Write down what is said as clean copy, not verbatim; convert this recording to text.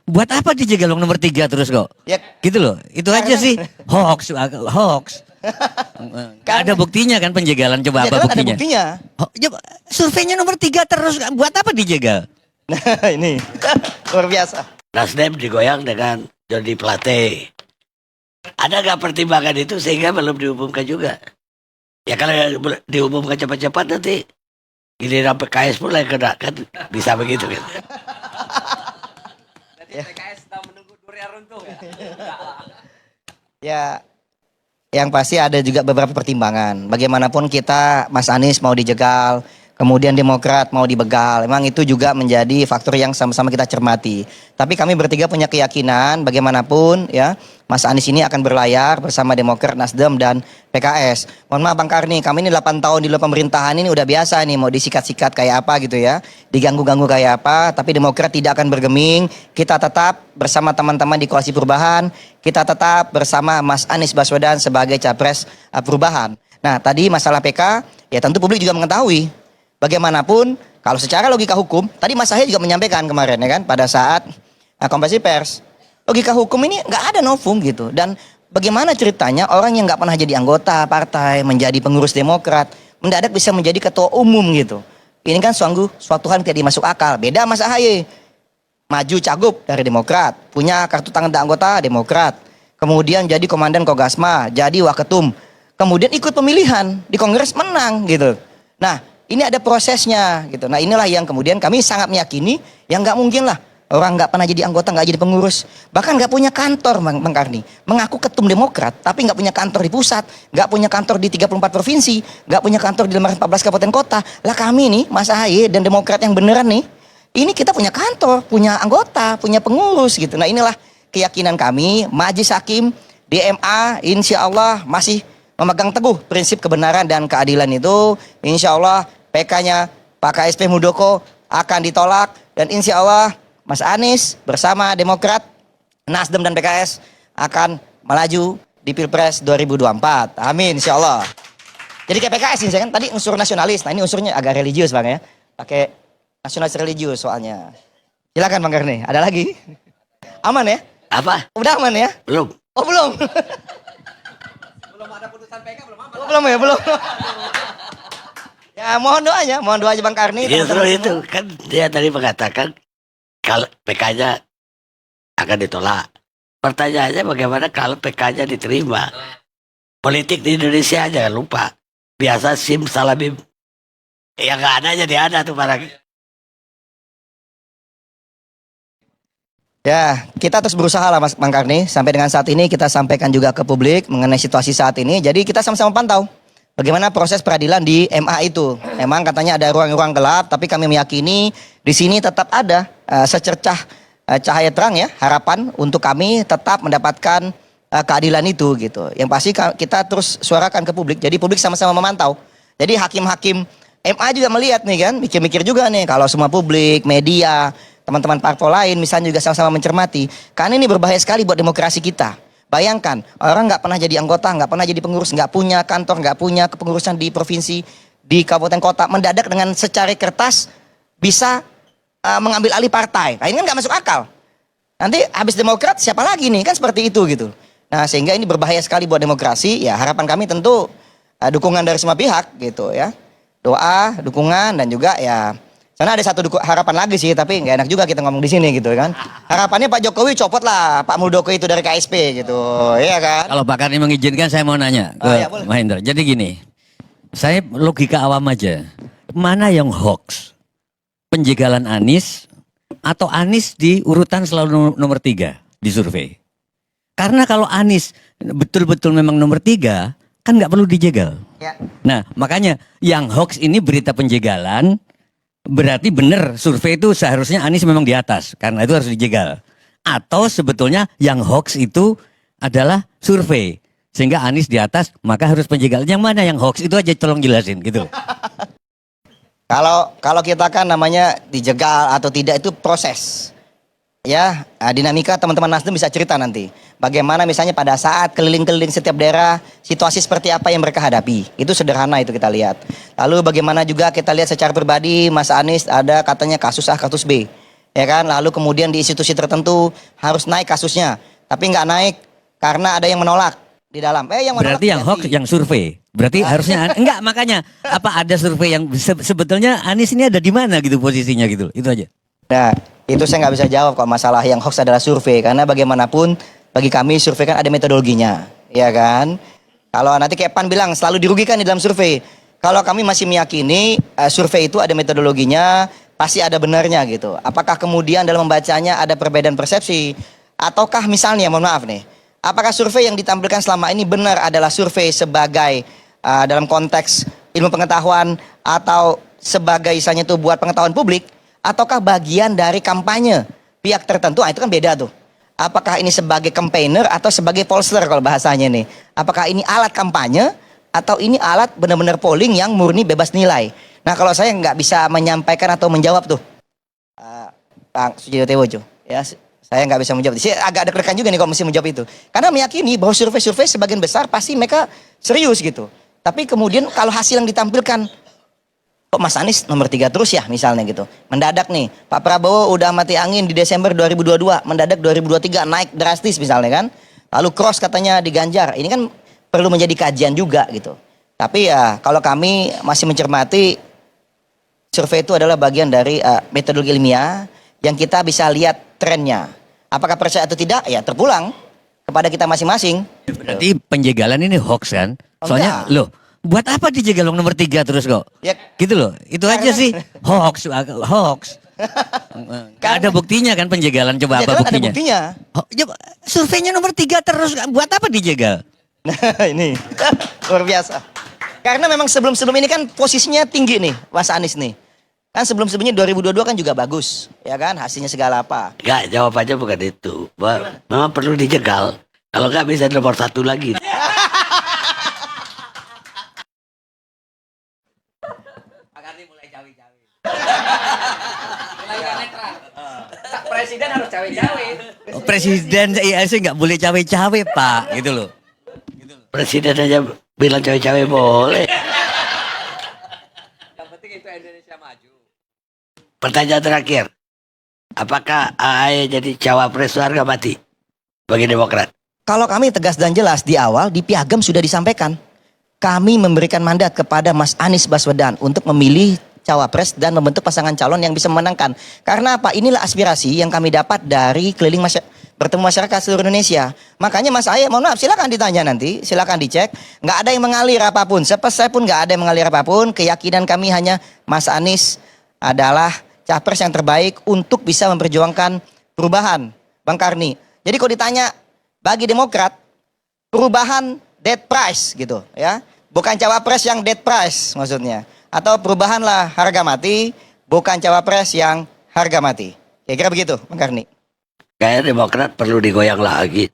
Buat apa dijegal nomor 3 terus kok? Ya, Gitu loh. Itu aja sih hoax, hoax. Gak ada buktinya kan penjegalan, coba ya apa kan ada buktinya? buktinya. Surveinya nomor 3 terus, buat apa dijegal? Nah, ini luar biasa. Nasdem digoyang dengan Jody Plate. Ada nggak pertimbangan itu sehingga belum diumumkan juga? Ya kalau diumumkan cepat-cepat nanti giliran PKS pun yang kena kan bisa begitu kan? PKS sedang menunggu durian runtuh ya? Ya, yang pasti ada juga beberapa pertimbangan. Bagaimanapun kita, Mas Anies mau dijegal, kemudian Demokrat mau dibegal. Memang itu juga menjadi faktor yang sama-sama kita cermati. Tapi kami bertiga punya keyakinan bagaimanapun ya, Mas Anies ini akan berlayar bersama Demokrat, Nasdem, dan PKS. Mohon maaf Bang Karni, kami ini 8 tahun di luar pemerintahan ini udah biasa nih mau disikat-sikat kayak apa gitu ya. Diganggu-ganggu kayak apa, tapi Demokrat tidak akan bergeming. Kita tetap bersama teman-teman di Koalisi Perubahan. Kita tetap bersama Mas Anies Baswedan sebagai Capres Perubahan. Nah tadi masalah PK, ya tentu publik juga mengetahui. Bagaimanapun, kalau secara logika hukum, tadi Mas Ahaye juga menyampaikan kemarin ya kan, pada saat konferensi pers. Logika hukum ini nggak ada novum gitu. Dan bagaimana ceritanya orang yang nggak pernah jadi anggota partai, menjadi pengurus Demokrat, mendadak bisa menjadi ketua umum gitu. Ini kan sungguh suatu hal yang tidak dimasuk akal. Beda Mas Ahaye, maju cagup dari Demokrat, punya kartu tanda anggota Demokrat, kemudian jadi komandan Kogasma, jadi waketum, kemudian ikut pemilihan di Kongres menang gitu. Nah ini ada prosesnya gitu. Nah inilah yang kemudian kami sangat meyakini yang nggak mungkin lah orang nggak pernah jadi anggota, nggak jadi pengurus, bahkan nggak punya kantor, Bang Karni, mengaku ketum Demokrat, tapi nggak punya kantor di pusat, nggak punya kantor di 34 provinsi, nggak punya kantor di 14 kabupaten kota. Lah kami nih, Mas Ahaye dan Demokrat yang beneran nih, ini kita punya kantor, punya anggota, punya pengurus gitu. Nah inilah keyakinan kami, Majelis Hakim, DMA, insya Allah masih memegang teguh prinsip kebenaran dan keadilan itu. Insya Allah PK-nya Pak KSP Muldoko akan ditolak dan insya Allah Mas Anies bersama Demokrat, Nasdem dan PKS akan melaju di Pilpres 2024. Amin, insya Allah. Jadi kayak PKS ini kan tadi unsur nasionalis. Nah ini unsurnya agak religius Bang ya. Pakai nasionalis religius soalnya. Silakan Bang Karni, ada lagi? Aman ya? Apa? Udah aman ya? Belum. Oh belum? Belum ada putusan PK, belum apa? Oh, belum ya, belum. Ya mohon doanya Bang Karni. Justru teman-teman itu semua. kan dia tadi mengatakan kalau PK-nya akan ditolak. Pertanyaannya bagaimana kalau PK-nya diterima? Politik di Indonesia jangan lupa. Biasa sim salabim. Yang nggak ada jadi ada tuh barang. Ya, kita terus berusaha lah Mas Bang Karni. Sampai dengan saat ini kita sampaikan juga ke publik mengenai situasi saat ini. Jadi kita sama-sama pantau bagaimana proses peradilan di MA itu. Memang katanya ada ruang-ruang gelap, tapi kami meyakini di sini tetap ada secercah cahaya terang ya, harapan untuk kami tetap mendapatkan keadilan itu gitu. Yang pasti kita terus suarakan ke publik. Jadi publik sama-sama memantau. Jadi hakim-hakim MA juga melihat nih kan, mikir-mikir juga nih kalau semua publik, media, teman-teman parpol lain misalnya juga sama-sama mencermati. Karena ini berbahaya sekali buat demokrasi kita. Bayangkan, orang nggak pernah jadi anggota, nggak pernah jadi pengurus, nggak punya kantor, nggak punya kepengurusan di provinsi, di kabupaten kota, mendadak dengan secari kertas bisa mengambil alih partai. Nah, ini kan nggak masuk akal. Nanti habis Demokrat siapa lagi nih? Kan seperti itu gitu. Nah sehingga ini berbahaya sekali buat demokrasi. Ya harapan kami tentu dukungan dari semua pihak gitu ya. Doa, dukungan dan juga ya. Sana ada satu harapan lagi sih, tapi nggak enak juga kita ngomong di sini gitu kan. Harapannya Pak Jokowi copot lah Pak Muldoko itu dari KSP gitu, iya kan? Kalau Pak Karni mengizinkan saya mau nanya ke ya, boleh. Mahendra. Jadi gini, saya logika awam aja. Mana yang hoax? Penjegalan Anies atau Anies di urutan selalu nomor 3 di survei? Karena kalau Anies betul-betul memang nomor 3, kan nggak perlu dijegal. Ya. Nah makanya yang hoax ini berita penjegalan, berarti benar survei itu seharusnya Anies memang di atas, karena itu harus dijegal. Atau sebetulnya yang hoax itu adalah survei, sehingga Anies di atas maka harus penjegal. Yang mana yang hoax itu aja tolong jelasin gitu. Kalau kita kan namanya dijegal atau tidak itu proses. Ya, dinamika teman-teman Nasdem bisa cerita nanti. Bagaimana misalnya pada saat keliling-keliling setiap daerah, situasi seperti apa yang mereka hadapi. Itu sederhana itu kita lihat. Lalu bagaimana juga kita lihat secara pribadi Mas Anies ada katanya kasus A, kasus B. ya kan? Lalu kemudian di institusi tertentu harus naik kasusnya, tapi nggak naik karena ada yang menolak di dalam. Yang menolak Berarti yang hoax diganti. yang survei. Berarti harusnya enggak, makanya apa ada survei yang sebetulnya Anies ini ada di mana gitu posisinya gitu. Itu aja. Nah, itu saya nggak bisa jawab kok masalah yang hoax adalah survei, karena bagaimanapun bagi kami survei kan ada metodologinya, ya kan? Kalau nanti kayak Pan bilang selalu dirugikan di dalam survei. Kalau kami masih meyakini survei itu ada metodologinya, pasti ada benarnya gitu. Apakah kemudian dalam membacanya ada perbedaan persepsi? Ataukah misalnya, mohon maaf nih, apakah survei yang ditampilkan selama ini benar adalah survei sebagai dalam konteks ilmu pengetahuan atau sebagai misalnya itu buat pengetahuan publik, ataukah bagian dari kampanye pihak tertentu? Itu kan beda tuh. Apakah ini sebagai campaigner atau sebagai pollster kalau bahasanya nih? Apakah ini alat kampanye atau ini alat benar-benar polling yang murni bebas nilai? Nah, kalau saya nggak bisa menyampaikan atau menjawab tuh, Pak Sujiwo Tewojo, ya saya nggak bisa menjawab. Saya agak deg-degan juga nih kalau mesti menjawab itu. Karena meyakini bahwa survei-survei sebagian besar pasti mereka serius gitu. Tapi kemudian kalau hasil yang ditampilkan, kok Mas Anies nomor 3 terus ya misalnya gitu. Mendadak nih, Pak Prabowo udah mati angin di Desember 2022, mendadak 2023 naik drastis misalnya kan. Lalu cross katanya di Ganjar. Ini kan perlu menjadi kajian juga gitu. Tapi ya kalau kami masih mencermati, survei itu adalah bagian dari metodologi ilmiah yang kita bisa lihat trennya. Apakah percaya atau tidak? Ya terpulang kepada kita masing-masing. Berarti penjagalan ini hoax kan? Soalnya Enggak. loh, buat apa dijegal nomor 3 terus kok? Ya, Gitu loh. Itu aja sih hoax, hoax. Gak ada buktinya kan penjagalan, coba ya apa kan ada buktinya? buktinya. Ya, surveinya nomor 3 terus, buat apa dijegal? Nah ini luar biasa. Karena memang sebelum-sebelum ini kan posisinya tinggi nih Mas Anies nih. Kan sebelum-sebelumnya 2022 kan juga bagus. Ya kan hasilnya segala apa. Enggak, jawabannya bukan itu. Memang perlu dijegal. Kalau nggak bisa nomor 1 lagi. Pak Karni mulai cawe-cawe. Mulai nggak netral. Presiden harus cawe-cawe. Presiden iya sih nggak boleh cawe-cawe Pak, gitu loh. Presiden aja bilang cawe-cawe boleh. Yang penting itu Indonesia maju. Pertanyaan terakhir. Apakah AAE jadi cawapres harga mati bagi Demokrat? Kalau kami tegas dan jelas di awal di Piagam sudah disampaikan. Kami memberikan mandat kepada Mas Anies Baswedan untuk memilih cawapres dan membentuk pasangan calon yang bisa memenangkan. Karena apa? Inilah aspirasi yang kami dapat dari keliling bertemu masyarakat seluruh Indonesia. Makanya Mas Aye, mohon maaf, silakan ditanya nanti, silakan dicek. Nggak ada yang mengalir apapun, saya pun nggak ada yang mengalir apapun. Keyakinan kami hanya Mas Anies adalah capres yang terbaik untuk bisa memperjuangkan perubahan, Bang Karni. Jadi kalau ditanya bagi Demokrat, perubahan dead price gitu ya, bukan cawapres yang dead price maksudnya, atau perubahan lah harga mati, bukan cawapres yang harga mati. Kira-kira begitu, Bang Karni. Kayaknya Demokrat perlu digoyang lagi.